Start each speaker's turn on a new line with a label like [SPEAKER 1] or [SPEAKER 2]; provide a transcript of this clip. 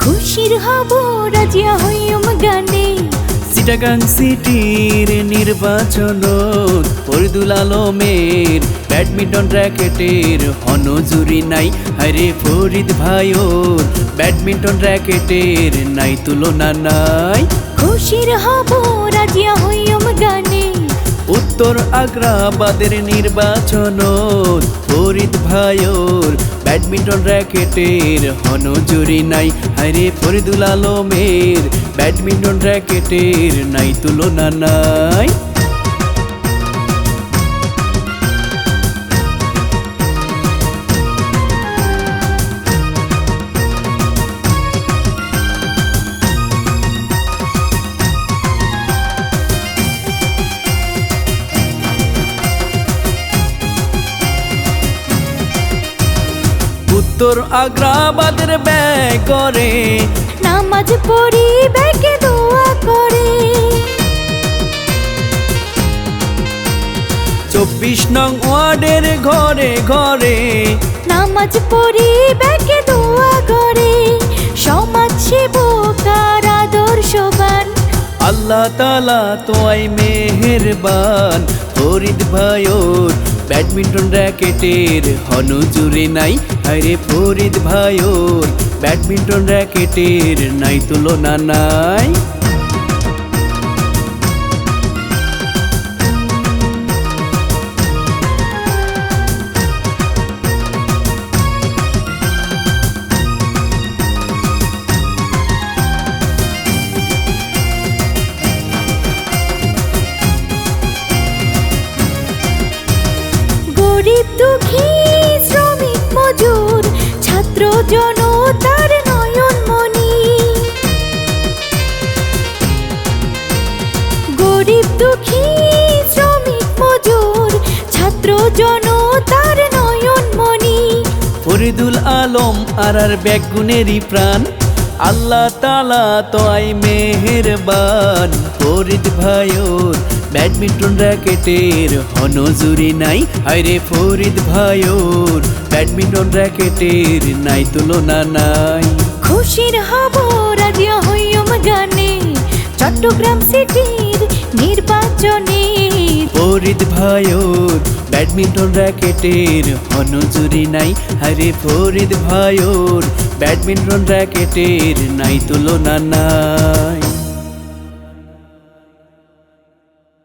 [SPEAKER 1] খুশির হব রাজিয়া হইম গানে।
[SPEAKER 2] চিটাগাং সিটির নির্বাচন ফরিদুল আলমের ব্যাডমিন্টন র্যাকেটের হনজুরি নাই। হায়রে ফরিদ ভাইওর ব্যাডমিন্টন র্যাকেটের নাই তুলনা নাই।
[SPEAKER 1] খুশির হব রাজিয়া হইম গানে।
[SPEAKER 2] উত্তর আগ্রাবাদের নির্বাচন ফরিদ ভাইওর ব্যাডমিন্টন র্যাকেটের হনজুরি নাই। হায়রে ফরিদুল আলমের ব্যাডমিন্টন র্যাকেটের নাই তুলনা নাই। উত্তর আগ্রাবাদের ব্যয় করে
[SPEAKER 1] নামাজ পড়ি ব্যাকে দোয়া করে।
[SPEAKER 2] 24 নং ওয়ার্ডের ঘরে ঘরে
[SPEAKER 1] নামাজ পড়ি ব্যাকে দোয়া করে। সমাজ সেবক আর আদর্শবান
[SPEAKER 2] আল্লাহ তাআলা তোয়াই মেহেরবান। ফরিদ ভাইওর ব্যাডমিন্টন র্যাকেটের হনজুরি নাই। হায়রে ফরিদ ভাইওর ব্যাডমিন্টন র্যাকেটের নাই তুলনা নাই।
[SPEAKER 1] গরিব দুঃখী শ্রমিক মজুর ছাত্র জনতার নয়নমণি। গরিব দুঃখী শ্রমিক মজুর ছাত্র জনতার নয়নমণি।
[SPEAKER 2] ফরিদুল আলম আর ব্যাগুনেরই প্রাণ আল্লাহ তাআলা তোয়াই মেহেরবান। ফরিদ ভাইওর ব্যাডমিন্টন র্যাকেটের হনজুরি নাই। হায়রে ফরিদ ভাইওর ব্যাডমিন্টন র্যাকেটের নাই তুলনা নাই।
[SPEAKER 1] খুশির হব রাজিয়া হইম গানে। চট্টগ্রাম সিটির নির্বাচনে
[SPEAKER 2] ফরিদ ভাইওর ব্যাডমিন্টন র্যাকেটের হনজুরি নাই। হায়রে ফরিদ ভাইওর ব্যাডমিন্টন র্যাকেটের নাই তুলনা নাই।